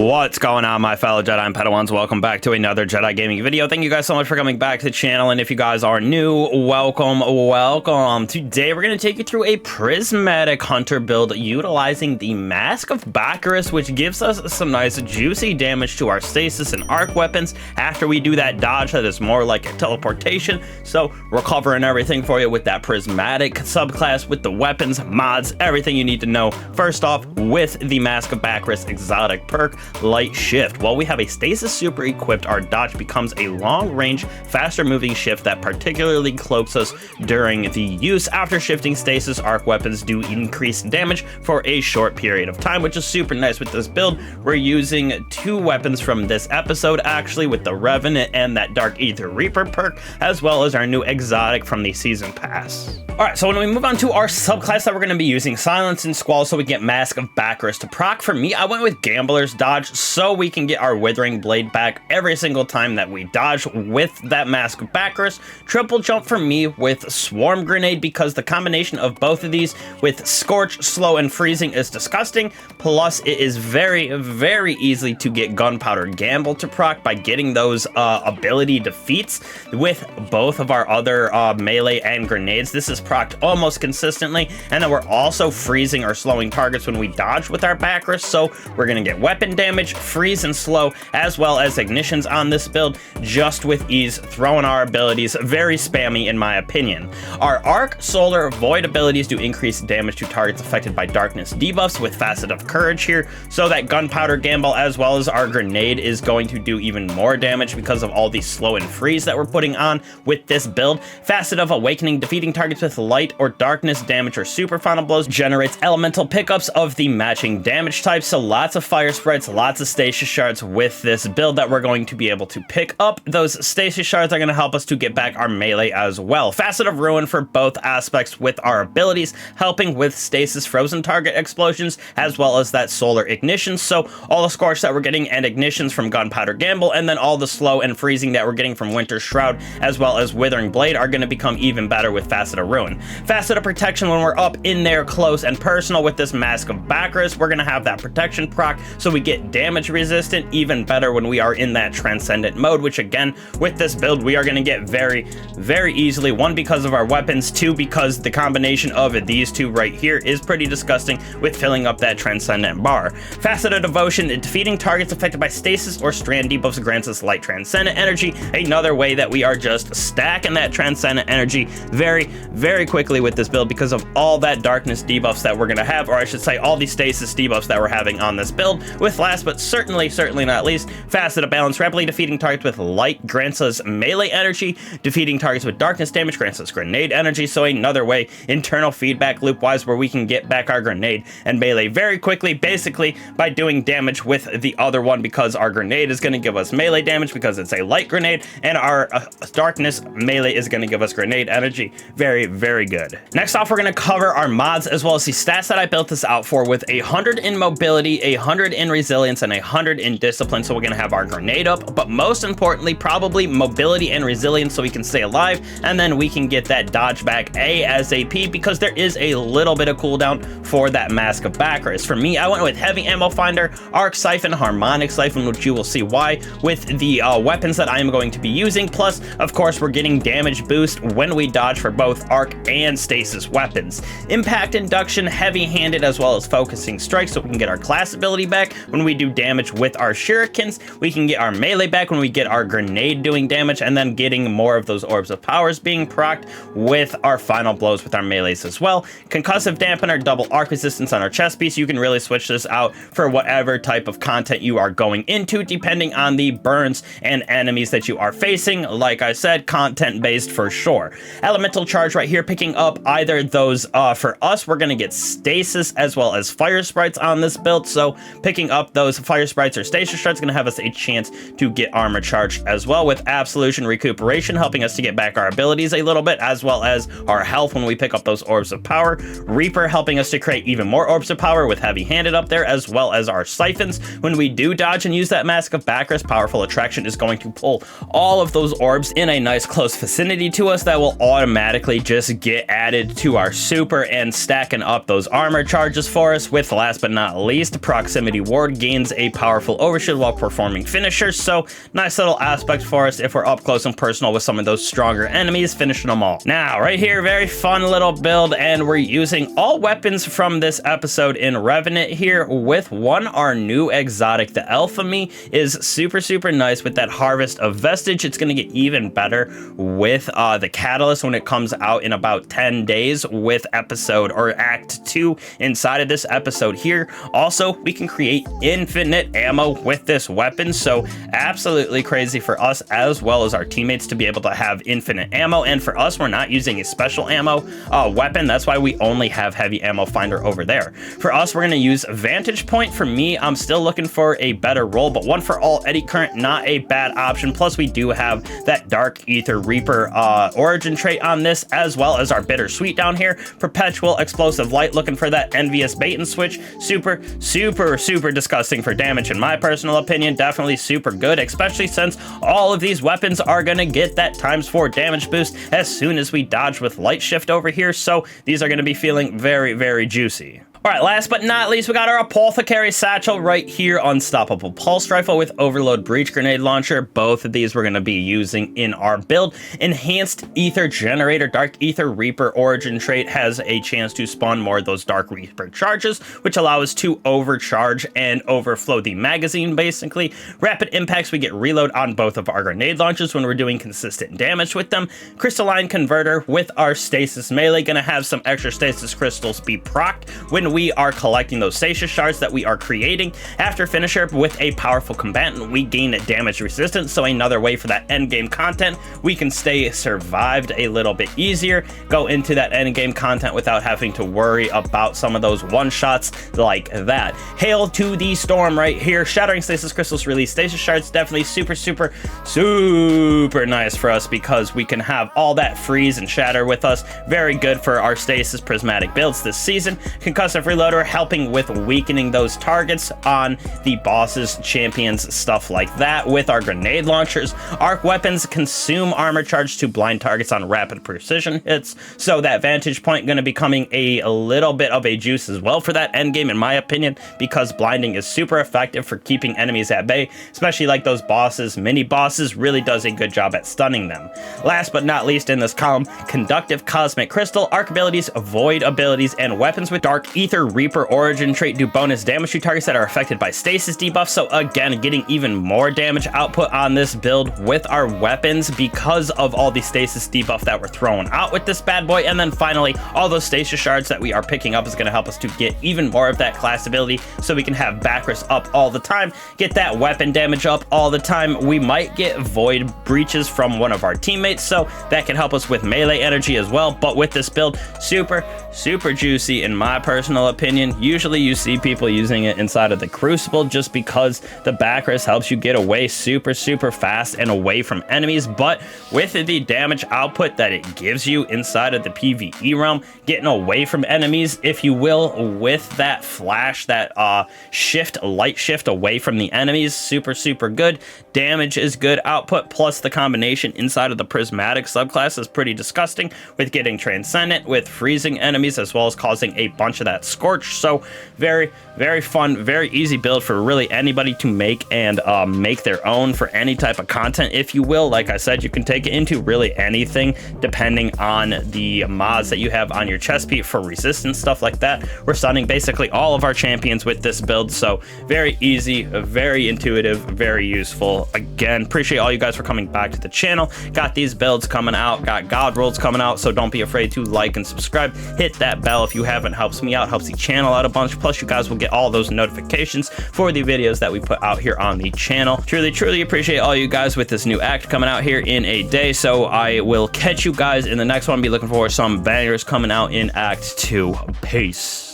What's going on, my fellow Jedi and Padawans? Welcome back to another Jedi gaming video. Thank you guys so much for coming back to the channel, and if you guys are new, welcome. Today we're going to take you through a Prismatic Hunter build utilizing the Mask of Bakris, which gives us some nice juicy damage to our Stasis and Arc weapons after we do that dodge that is more like a teleportation. So we're covering everything for you with that Prismatic subclass, with the weapons, mods, everything you need to know. First off, with the Mask of Bakris exotic perk, Light Shift. While we have a Stasis super equipped, our dodge becomes a long-range, faster-moving shift that particularly cloaks us during the use. After shifting Stasis, Arc weapons do increase damage for a short period of time, which is super nice with this build. We're using two weapons from this episode, actually, with the Revenant and that Dark Aether Reaper perk, as well as our new exotic from the Season Pass. Alright, so when we move on to our subclass that we're going to be using, Silence and Squall, so we get Mask of Bakris to proc. For me, I went with Gambler's Dodge, so we can get our Withering Blade back every single time that we dodge with that Mask of Bakris. Triple jump for me with Swarm Grenade, because the combination of both of these with Scorch, Slow, and Freezing is disgusting. Plus, it is very easy to get Gunpowder Gamble to proc by getting those ability defeats with both of our other melee and grenades. This is procced almost consistently, and then we're also freezing or slowing targets when we dodge with our Bakris, so we're gonna get weapon damage, freeze, and slow, as well as ignitions on this build, just with ease, throwing our abilities. Very spammy in my opinion. Our Arc, Solar, Void abilities do increase damage to targets affected by darkness debuffs with Facet of Courage here, so that Gunpowder Gamble as well as our grenade is going to do even more damage because of all the slow and freeze that we're putting on with this build. Facet of Awakening, defeating targets with light or darkness damage or super final blows, generates elemental pickups of the matching damage type, so lots of fire sprites, lots of stasis shards with this build that we're going to be able to pick up. Those stasis shards are going to help us to get back our melee as well. Facet of Ruin for both aspects with our abilities, helping with stasis frozen target explosions as well as that solar ignition, so all the Scorch that we're getting and ignitions from Gunpowder Gamble, and then all the slow and freezing that we're getting from Winter Shroud as well as Withering Blade are going to become even better with Facet of Ruin. Facet of Protection, when we're up in there close and personal with this Mask of Bakris, we're going to have that protection proc, so we get damage resistant, even better when we are in that Transcendent mode, which again, with this build, we are going to get very easily. One, because of our weapons, two, because the combination of these two right here is pretty disgusting with filling up that Transcendent bar. Facet of Devotion, defeating targets affected by stasis or strand debuffs grants us light Transcendent energy. Another way that we are just stacking that Transcendent energy very quickly with this build because of all that darkness debuffs that we're going to have, or I should say all the stasis debuffs that we're having on this build. With last but certainly not least, Facet of Balance, rapidly defeating targets with light grants us melee energy, defeating targets with darkness damage grants us grenade energy, so another way, internal feedback loop wise, where we can get back our grenade and melee very quickly, basically by doing damage with the other one, because our grenade is going to give us melee damage because it's a light grenade, and our darkness melee is going to give us grenade energy. Very good. Next off, we're going to cover our mods as well as the stats that I built this out for, with 100 in mobility, 100 in resilience, and 100 in discipline. So we're going to have our grenade up, but most importantly, probably mobility and resilience so we can stay alive, and then we can get that dodge back ASAP because there is a little bit of cooldown for that Mask of Bakris. For me, I went with Heavy Ammo Finder, Arc Siphon, Harmonic Siphon, which you will see why with the weapons that I am going to be using. Plus, of course, we're getting damage boost when we dodge for both Arc and Stasis weapons. Impact Induction, Heavy-Handed, as well as Focusing Strike, so we can get our class ability back when we do damage with our shurikens. We can get our melee back when we get our grenade doing damage, and then getting more of those Orbs of Powers being procced with our final blows with our melees as well. Concussive Dampener, double arc resistance on our chest piece. You can really switch this out for whatever type of content you are going into, depending on the burns and enemies that you are facing. Like I said, content based for sure. Elemental Charge right here, picking up either those, for us, we're going to get Stasis as well as Fire Sprites on this build, so picking up those Fire Sprites or Stasis Shards is going to have us a chance to get Armor Charged as well, with Absolution Recuperation helping us to get back our abilities a little bit, as well as our health when we pick up those Orbs of Power. Reaper helping us to create even more Orbs of Power with Heavy-Handed up there, as well as our Siphons. When we do dodge and use that Mask of Bakris, Powerful Attraction is going to pull all of those orbs in a nice close vicinity to us that will automatically just get added to our super and stacking up those armor charges for us. With last but not least, Proximity Ward, gains a powerful overshield while performing finishers, so nice little aspect for us if we're up close and personal with some of those stronger enemies, finishing them all. Now, right here, very fun little build, and we're using all weapons from this episode in Revenant here with our new exotic. The Alchemy is super nice with that Harvest of Vestige. It's going to get even better with the Catalyst when it comes out in about 10 days with episode or Act 2 inside of this episode here. Also, we can create infinite ammo with this weapon, so absolutely crazy for us as well as our teammates to be able to have infinite ammo. And for us, we're not using a special ammo weapon. That's why we only have heavy ammo finder over there. For us, we're going to use Vantage Point. For me, I'm still looking for a better role, but one for all eddy current, not a bad option. Plus, we do have that Dark Ether Reaper origin trait on this, as well as our Bittersweet down here. Perpetual Explosive Light, looking for that envious bait and switch. Super disgusting for damage in my personal opinion. Definitely super good, especially since all of these weapons are going to get that ×4 damage boost as soon as we dodge with Light Shift over here, so these are going to be feeling very juicy. All right, last but not least, we got our Apothecary Satchel right here. Unstoppable Pulse Rifle with Overload Breach Grenade Launcher. Both of these we're going to be using in our build. Enhanced Ether Generator. Dark Ether Reaper origin trait has a chance to spawn more of those Dark Reaper charges, which allow us to overcharge and overflow the magazine, basically. Rapid Impacts, we get reload on both of our grenade launchers when we're doing consistent damage with them. Crystalline Converter with our Stasis Melee. Going to have some extra Stasis Crystals be procced when we are collecting those Stasis Shards that we are creating. After Finisher, with a powerful combatant, we gain damage resistance, so another way for that endgame content, we can stay survived a little bit easier, go into that endgame content without having to worry about some of those one-shots like that. Hail to the Storm right here. Shattering Stasis Crystals release Stasis Shards. Definitely super nice for us because we can have all that freeze and shatter with us. Very good for our Stasis Prismatic builds this season. Concussive Reloader, helping with weakening those targets on the bosses, champions, stuff like that with our grenade launchers. Arc Weapons consume armor charge to blind targets on rapid precision hits, so that Vantage Point going to be coming a little bit of a juice as well for that endgame in my opinion, because blinding is super effective for keeping enemies at bay, especially like those bosses, mini bosses. Really does a good job at stunning them. Last but not least in this column, Conductive Cosmic Crystal. Arc abilities, Void abilities, and weapons with Dark Ether Reaper origin trait do bonus damage to targets that are affected by stasis debuff. So again, getting even more damage output on this build with our weapons because of all the stasis debuff that we're throwing out with this bad boy. And then finally, all those stasis shards that we are picking up is going to help us to get even more of that class ability, so we can have Bakris up all the time, get that weapon damage up all the time. We might get void breaches from one of our teammates, so that can help us with melee energy as well. But with this build, super juicy in my personal opinion. Usually you see people using it inside of the Crucible just because the Bakris helps you get away super fast and away from enemies, but with the damage output that it gives you inside of the PvE realm, getting away from enemies, if you will, with that flash, that light shift away from the enemies, super good. Damage is good output, plus the combination inside of the Prismatic subclass is pretty disgusting with getting Transcendent, with freezing enemies, as well as causing a bunch of that Scorch. So very fun, very easy build for really anybody to make and make their own for any type of content, if you will. Like I said, you can take it into really anything depending on the mods that you have on your chest piece for resistance, stuff like that. We're stunning basically all of our champions with this build, so very easy, very intuitive, very useful. Again, appreciate all you guys for coming back to the channel. Got these builds coming out, got god rolls coming out, so don't be afraid to like and subscribe. Hit that bell if you haven't, helps me out, helps the channel out a bunch. Plus you guys will get all those notifications for the videos that we put out here on the channel. Truly appreciate all you guys with this new act coming out here in a day, so I will catch you guys in the next one. Be looking for some bangers coming out in Act 2. Peace.